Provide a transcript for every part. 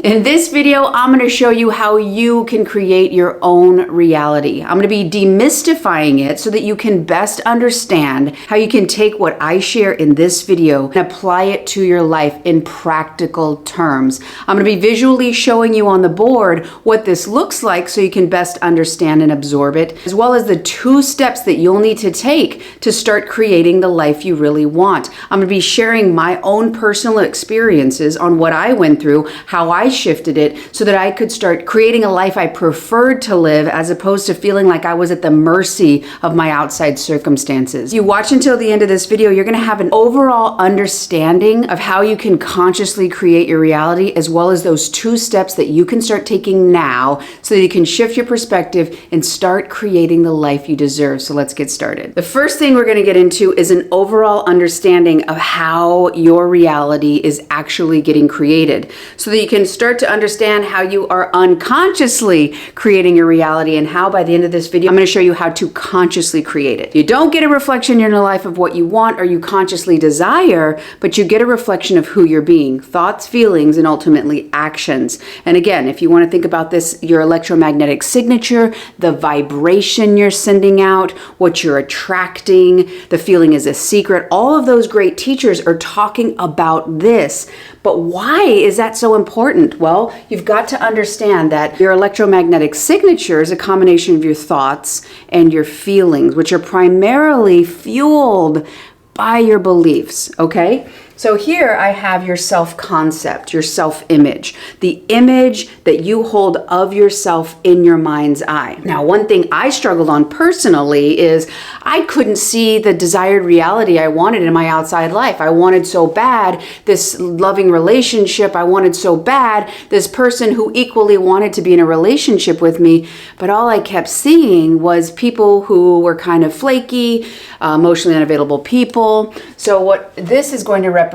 In this video, I'm going to show you how you can create your own reality. I'm going to be demystifying it so that you can best understand how you can take what I share in this video and apply it to your life in practical terms. I'm going to be visually showing you on the board what this looks like so you can best understand and absorb it, as well as the 2 steps that you'll need to take to start creating the life you really want. I'm going to be sharing my own personal experiences on what I went through, how I shifted it so that I could start creating a life I preferred to live as opposed to feeling like I was at the mercy of my outside circumstances. You watch until the end of this video, you're going to have an overall understanding of how you can consciously create your reality, as well as those 2 steps that you can start taking now so that you can shift your perspective and start creating the life you deserve. So let's get started. The first thing we're going to get into is an overall understanding of how your reality is actually getting created so that you can start to understand how you are unconsciously creating your reality, and how by the end of this video, I'm going to show you how to consciously create it. You don't get a reflection in your life of what you want or you consciously desire, but you get a reflection of who you're being, thoughts, feelings, and ultimately actions. And again, if you want to think about this, your electromagnetic signature, the vibration you're sending out, what you're attracting, the feeling is a secret, all of those great teachers are talking about this. But why is that so important? Well, you've got to understand that your electromagnetic signature is a combination of your thoughts and your feelings, which are primarily fueled by your beliefs, okay? So here I have your self-concept, your self-image, the image that you hold of yourself in your mind's eye. Now, one thing I struggled on personally is I couldn't see the desired reality I wanted in my outside life. I wanted so bad this loving relationship. I wanted so bad this person who equally wanted to be in a relationship with me. But all I kept seeing was people who were kind of flaky, emotionally unavailable people. So what this is going to represent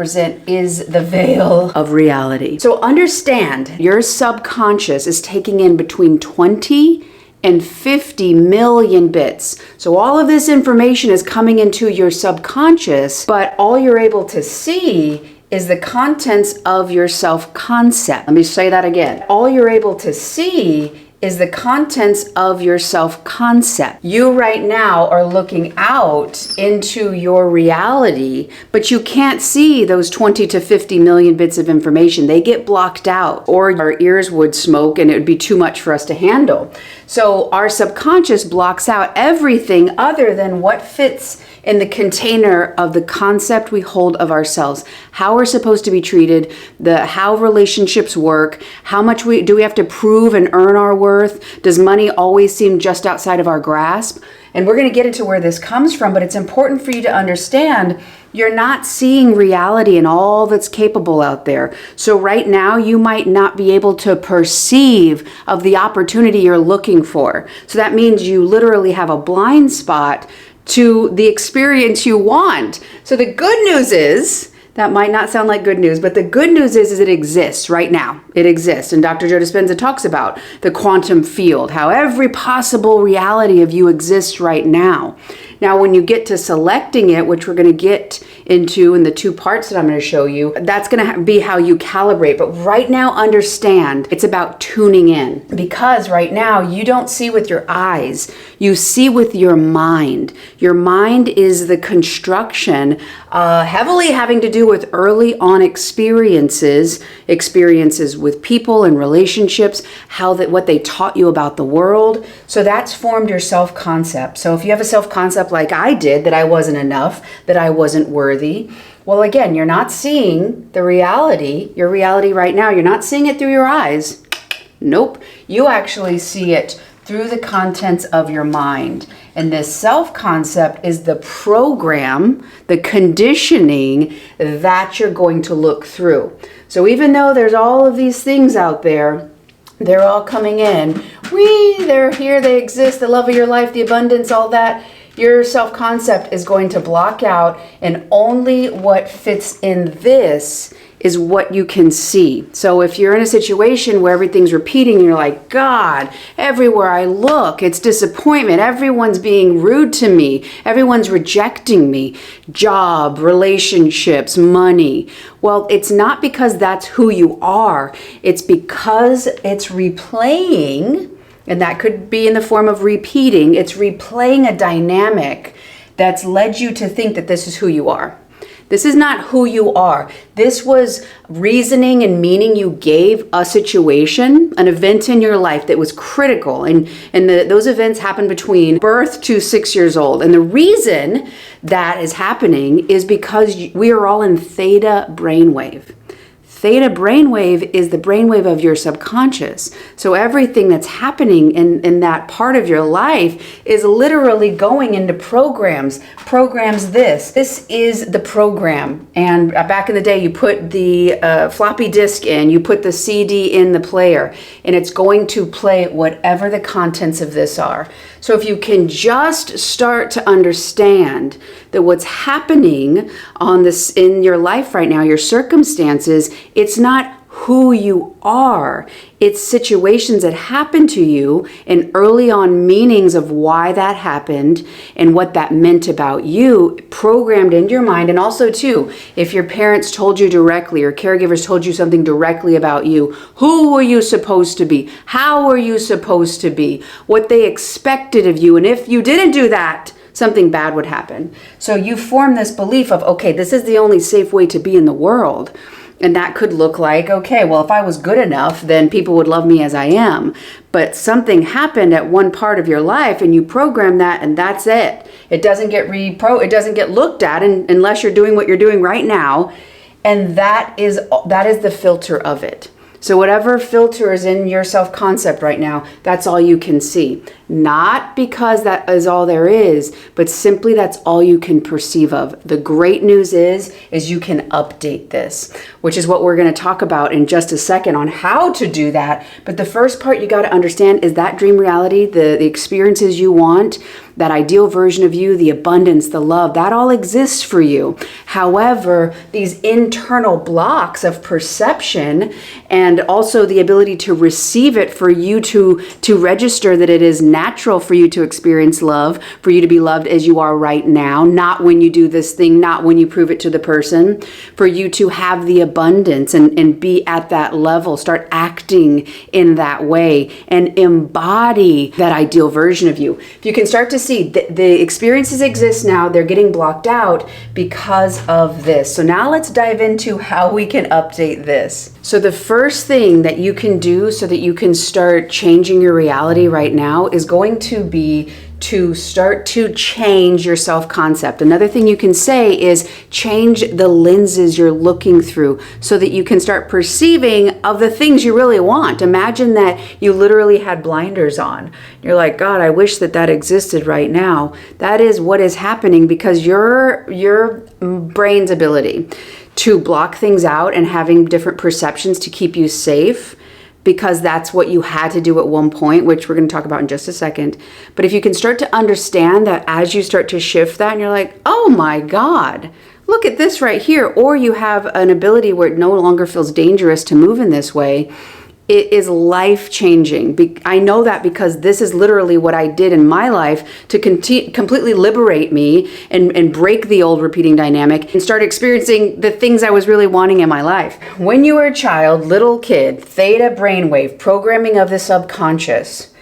is the veil of reality. So understand, your subconscious is taking in between 20 and 50 million bits. So all of this information is coming into your subconscious, but all you're able to see is the contents of your self-concept. Let me say that again. All you're able to see is the contents of your self-concept. You right now are looking out into your reality, but you can't see those 20 to 50 million bits of information. They get blocked out, or our ears would smoke and it would be too much for us to handle. So our subconscious blocks out everything other than what fits in the container of the concept we hold of ourselves, how we're supposed to be treated, how relationships work, how much do we have to prove and earn our worth? Does money always seem just outside of our grasp? And we're going to get into where this comes from, but it's important for you to understand you're not seeing reality and all that's capable out there. So right now, you might not be able to perceive of the opportunity you're looking for. So that means you literally have a blind spot to the experience you want. So the good news is, that might not sound like good news, but the good news is it exists right now. It exists. And Dr. Joe Dispenza talks about the quantum field, how every possible reality of you exists right now. Now, when you get to selecting it, which we're going to get into in the 2 parts that I'm going to show you, that's going to be how you calibrate. But right now, understand it's about tuning in, because right now you don't see with your eyes, you see with your mind. Your mind is the construction, heavily having to do with early on experiences with people and relationships, what they taught you about the world. So that's formed your self-concept. So if you have a self-concept like I did, that I wasn't enough, that I wasn't worthy, well, again, you're not seeing the reality, your reality right now. You're not seeing it through your eyes. Nope. You actually see it through the contents of your mind. And this self-concept is the program, the conditioning that you're going to look through. So even though there's all of these things out there, they're all coming in. They're here, they exist, the love of your life, the abundance, all that. Your self-concept is going to block out, and only what fits in this is what you can see. So if you're in a situation where everything's repeating, you're like, God, everywhere I look, it's disappointment. Everyone's being rude to me. Everyone's rejecting me. Job, relationships, money. Well, it's not because that's who you are. It's because it's replaying, and that could be in the form of repeating. It's replaying a dynamic that's led you to think that this is who you are. This is not who you are. This was reasoning and meaning you gave a situation, an event in your life that was critical. And those events happened between birth to 6 years old. And the reason that is happening is because we are all in theta brainwave. Theta brainwave is the brainwave of your subconscious. So everything that's happening in that part of your life is literally going into programs. Programs this. This is the program. And back in the day, you put the floppy disk in, you put the CD in the player, and it's going to play whatever the contents of this are. So if you can just start to understand that what's happening on this in your life right now, your circumstances, it's not who you are. It's situations that happen to you and early on meanings of why that happened and what that meant about you programmed into your mind. And also too, if your parents told you directly or caregivers told you something directly about you, who were you supposed to be? How were you supposed to be? What they expected of you. And if you didn't do that, something bad would happen. So you form this belief of, okay, this is the only safe way to be in the world. And that could look like, okay, well, if I was good enough, then people would love me as I am. But something happened at one part of your life and you program that, and that's it. It doesn't get it doesn't get looked at unless you're doing what you're doing right now. And that is the filter of it. So whatever filter is in your self-concept right now, that's all you can see. Not because that is all there is, but simply that's all you can perceive of. The great news is you can update this, which is what we're going to talk about in just a second on how to do that. But the first part you got to understand is that dream reality, the experiences you want, that ideal version of you, the abundance, the love, that all exists for you. However, these internal blocks of perception and also the ability to receive it for you to register that it is natural for you to experience love, for you to be loved as you are right now, not when you do this thing, not when you prove it to the person, for you to have the abundance and be at that level, start acting in that way and embody that ideal version of you. If you can start to see the experiences exist now, they're getting blocked out because of this. So now let's dive into how we can update this. So the first thing that you can do so that you can start changing your reality right now is going to be to start to change your self-concept. Another thing you can say is change the lenses you're looking through so that you can start perceiving of the things you really want. Imagine that you literally had blinders on. You're like, God, I wish that existed right now. That is what is happening because your brain's ability to block things out and having different perceptions to keep you safe, because that's what you had to do at one point, which we're going to talk about in just a second. But if you can start to understand that as you start to shift that and you're like, oh my God, look at this right here. Or you have an ability where it no longer feels dangerous to move in this way. It is life-changing. I know that because this is literally what I did in my life to completely liberate me and break the old repeating dynamic and start experiencing the things I was really wanting in my life. When you were a child, little kid, theta brainwave, programming of the subconscious,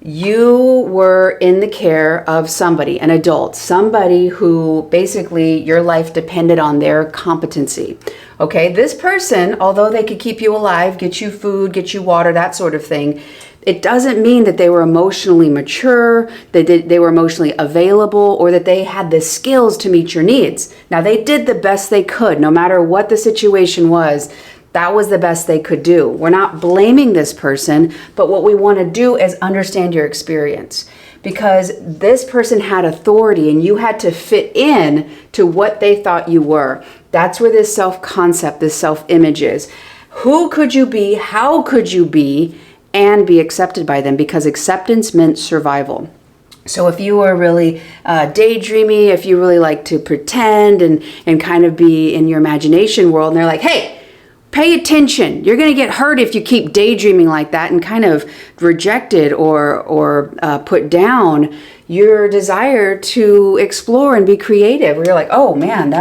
you were in the care of somebody, an adult, somebody who basically your life depended on their competency. Okay, this person, although they could keep you alive, get you food, get you water, that sort of thing, it doesn't mean that they were emotionally mature, that they were emotionally available, or that they had the skills to meet your needs. Now, they did the best they could, no matter what the situation was. That was the best they could do. We're not blaming this person, but what we want to do is understand your experience. Because this person had authority and you had to fit in to what they thought you were. That's where this self-concept, this self-image is. Who could you be? How could you be? And be accepted by them, because acceptance meant survival. So if you were really daydreamy, if you really like to pretend and kind of be in your imagination world, and they're like, hey, Pay attention. You're going to get hurt if you keep daydreaming like that and kind of rejected or put down your desire to explore and be creative. Where you're like, oh man,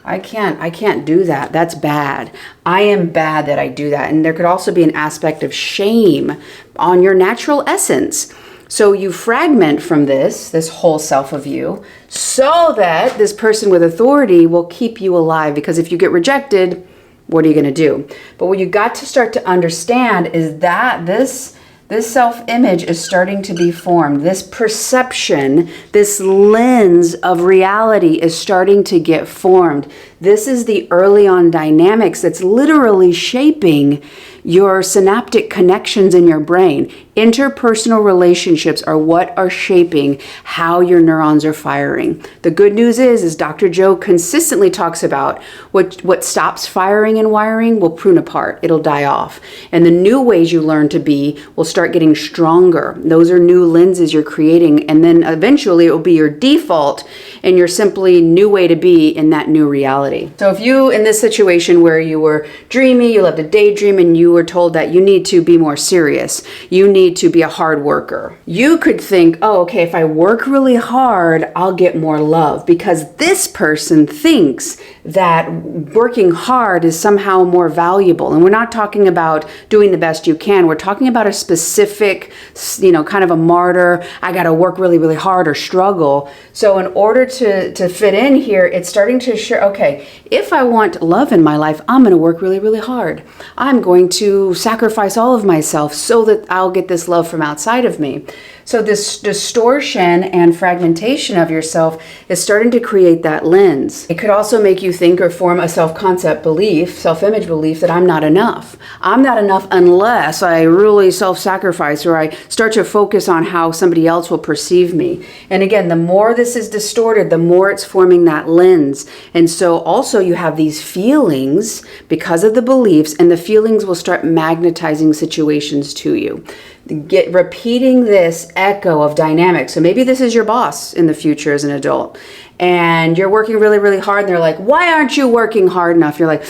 I can't do that. That's bad. I am bad that I do that. And there could also be an aspect of shame on your natural essence. So you fragment from this whole self of you, so that this person with authority will keep you alive. Because if you get rejected, what are you going to do? But what you got to start to understand is that this self-image is starting to be formed. This perception, this lens of reality is starting to get formed. This is the early on dynamics that's literally shaping your synaptic connections in your brain. Interpersonal relationships are what are shaping how your neurons are firing. The good news is Dr. Joe consistently talks about what stops firing and wiring will prune apart. It'll die off. And the new ways you learn to be will start getting stronger. Those are new lenses you're creating. And then eventually it will be your default and your simply new way to be in that new reality. So if you, in this situation where you were dreamy, you love to daydream, and you were told that you need to be more serious, you need to be a hard worker, you could think, oh, okay, if I work really hard, I'll get more love, because this person thinks that working hard is somehow more valuable. And we're not talking about doing the best you can. We're talking about a specific, kind of a martyr, I got to work really, really hard or struggle. So in order to fit in here, it's starting to show, okay, if I want love in my life, I'm going to work really, really hard. I'm going to sacrifice all of myself so that I'll get this love from outside of me. So this distortion and fragmentation of yourself is starting to create that lens. It could also make you think or form a self-concept belief, self-image belief that I'm not enough. I'm not enough unless I really self-sacrifice or I start to focus on how somebody else will perceive me. And again, the more this is distorted, the more it's forming that lens. And so also you have these feelings because of the beliefs, and the feelings will start magnetizing situations to you. Get repeating this echo of dynamics. So maybe this is your boss in the future as an adult, and you're working really, really hard, and they're like, why aren't you working hard enough? You're like,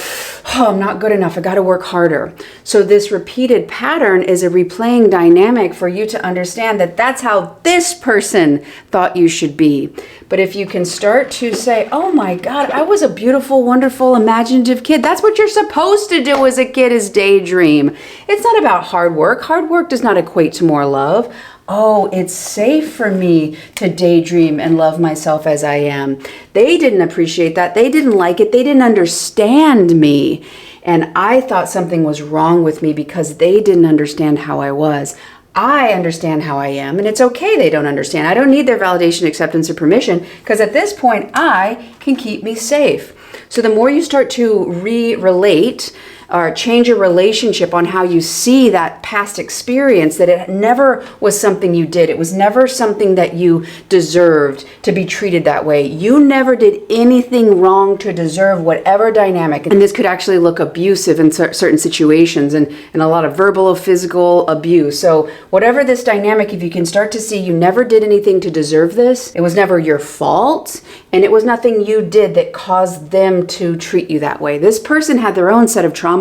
oh, I'm not good enough. I got to work harder. So this repeated pattern is a replaying dynamic for you to understand that that's how this person thought you should be. But if you can start to say, oh my God, I was a beautiful, wonderful, imaginative kid. That's what you're supposed to do as a kid, is daydream. It's not about hard work. Hard work does not equate to more love. Oh, it's safe for me to daydream and love myself as I am. They didn't appreciate that. They didn't like it. They didn't understand me. And I thought something was wrong with me because they didn't understand how I was. I understand how I am, and it's okay they don't understand. I don't need their validation, acceptance, or permission, because at this point, I can keep me safe. So the more you start to relate or change your relationship on how you see that past experience, that it never was something you did. It was never something that you deserved to be treated that way. You never did anything wrong to deserve whatever dynamic. And this could actually look abusive in certain situations, and a lot of verbal or physical abuse. So whatever this dynamic, if you can start to see you never did anything to deserve this, it was never your fault, and it was nothing you did that caused them to treat you that way. This person had their own set of trauma,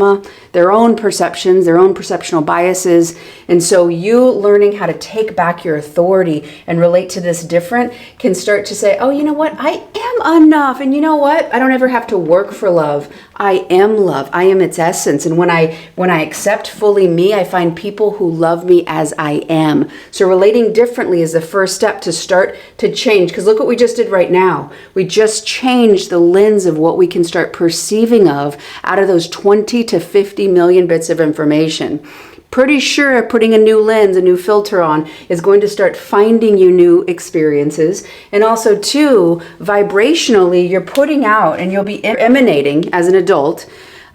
their own perceptions, their own perceptual biases. And so you learning how to take back your authority and relate to this different can start to say, oh, you know what? I am enough. And you know what? I don't ever have to work for love. I am love. I am its essence. And when I accept fully me, I find people who love me as I am. So relating differently is the first step to start to change. Because look what we just did right now. We just changed the lens of what we can start perceiving of out of those 20 to 50 million bits of information. Pretty sure putting a new lens, a new filter on is going to start finding you new experiences. And also too, vibrationally, you're putting out and you'll be emanating as an adult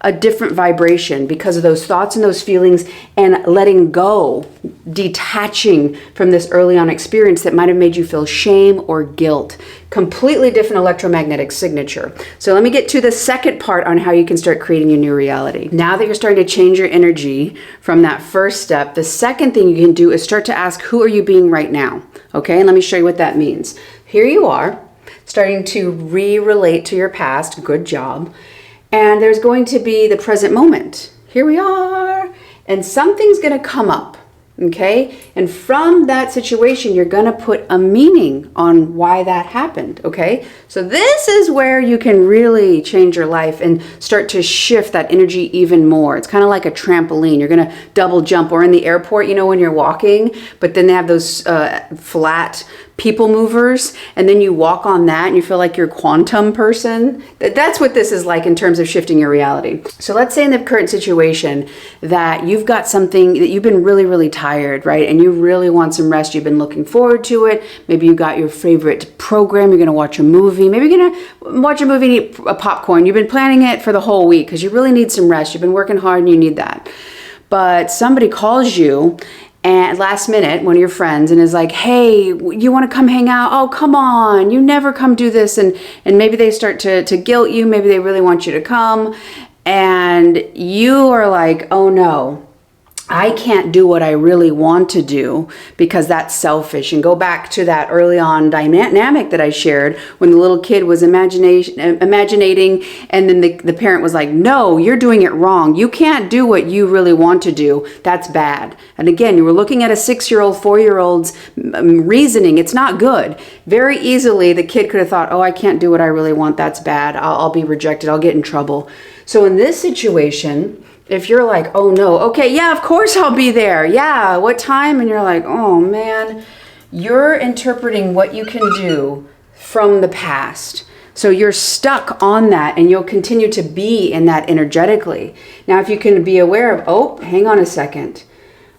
a different vibration because of those thoughts and those feelings, and letting go, detaching from this early on experience that might have made you feel shame or guilt. Completely different electromagnetic signature. So let me get to the second part on how you can start creating your new reality. Now that you're starting to change your energy from that first step, the second thing you can do is start to ask, who are you being right now? Okay, and let me show you what that means. Here you are, starting to re-relate to your past. Good job. and there's going to be the present moment. Here we are, and something's going to come up. Okay, and from that situation, you're going to put a meaning on why that happened. Okay, so this is where you can really change your life and start to shift that energy even more. It's kind of like a trampoline. You're going to double jump, or in the airport, you know, when you're walking, but then they have those flat people movers, and then you walk on that and you feel like you're a quantum person. That's what this is like in terms of shifting your reality. So let's say in the current situation that you've got something that you've been really tired, right? And you really want some rest. You've been looking forward to it. Maybe you got your favorite program. You're going to watch a movie. Maybe you're going to watch a movie and eat a popcorn. You've been planning it for the whole week because you really need some rest. You've been working hard and you need that. But somebody calls you and last minute, one of your friends, and is like, hey, you want to come hang out? Oh, come on, you never come do this. And maybe they start to guilt you. Maybe they really want you to come. And you are like, oh no, I can't do what I really want to do because that's selfish. And go back to that early on dynamic that I shared when the little kid was imaginating, and then the parent was like, no, you're doing it wrong. You can't do what you really want to do. That's bad. And again, you were looking at a 6-year-old, 4-year-old's reasoning. It's not good. Very easily, the kid could have thought, oh, I can't do what I really want. That's bad. I'll be rejected. I'll get in trouble. So in this situation, if you're like, oh no, okay, yeah, of course I'll be there. Yeah, what time? And you're like, oh man, you're interpreting what you can do from the past. So you're stuck on that and you'll continue to be in that energetically. Now, if you can be aware of, oh, hang on a second.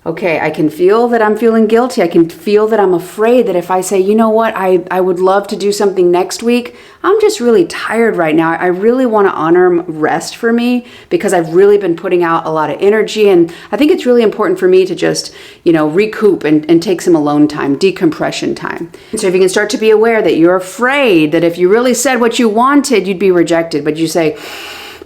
Okay, I can feel that I'm feeling guilty. I can feel that I'm afraid that if I say, you know what, I would love to do something next week. I'm just really tired right now. I really want to honor rest for me because I've really been putting out a lot of energy. And I think it's really important for me to just, recoup and take some alone time, decompression time. And so if you can start to be aware that you're afraid that if you really said what you wanted, you'd be rejected. But you say,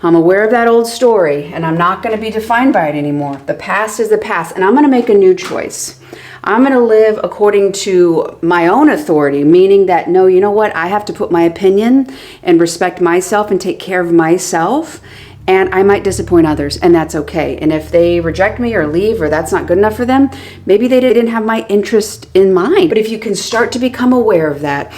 I'm aware of that old story and I'm not going to be defined by it anymore. The past is the past and I'm going to make a new choice. I'm going to live according to my own authority, meaning that, no, you know what? I have to put my opinion and respect myself and take care of myself. And I might disappoint others, and that's okay. And if they reject me or leave, or that's not good enough for them, maybe they didn't have my interest in mind. But if you can start to become aware of that,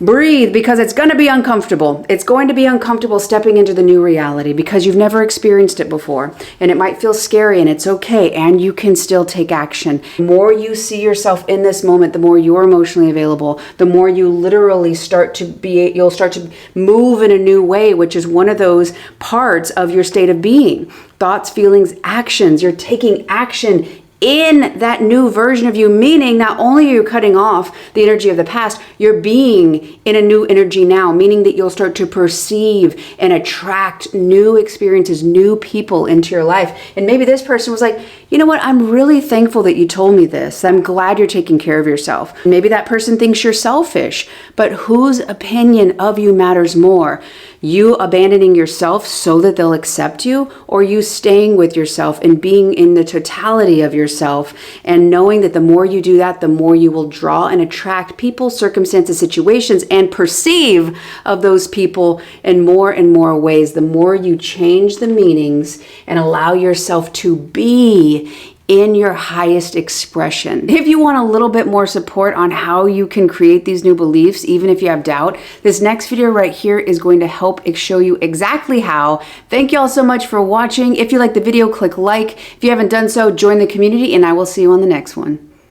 breathe, because it's going to be uncomfortable. It's going to be uncomfortable stepping into the new reality because you've never experienced it before. And it might feel scary, and it's okay. And you can still take action. The more you see yourself in this moment, the more you're emotionally available, the more you literally you'll start to move in a new way, which is one of those parts of your state of being. Thoughts, feelings, actions. You're taking action in that new version of you, meaning not only are you cutting off the energy of the past, you're being in a new energy now, meaning that you'll start to perceive and attract new experiences, new people into your life. And maybe this person was like, you know what, I'm really thankful that you told me this. I'm glad you're taking care of yourself. Maybe that person thinks you're selfish, but whose opinion of you matters more? You abandoning yourself so that they'll accept you, or you staying with yourself and being in the totality of yourself and knowing that the more you do that, the more you will draw and attract people, circumstances, situations, and perceive of those people in more and more ways. The more you change the meanings and allow yourself to be in your highest expression. If you want a little bit more support on how you can create these new beliefs, even if you have doubt, this next video right here is going to help show you exactly how. Thank you all so much for watching. If you like the video, click like. If you haven't done so, join the community, and I will see you on the next one.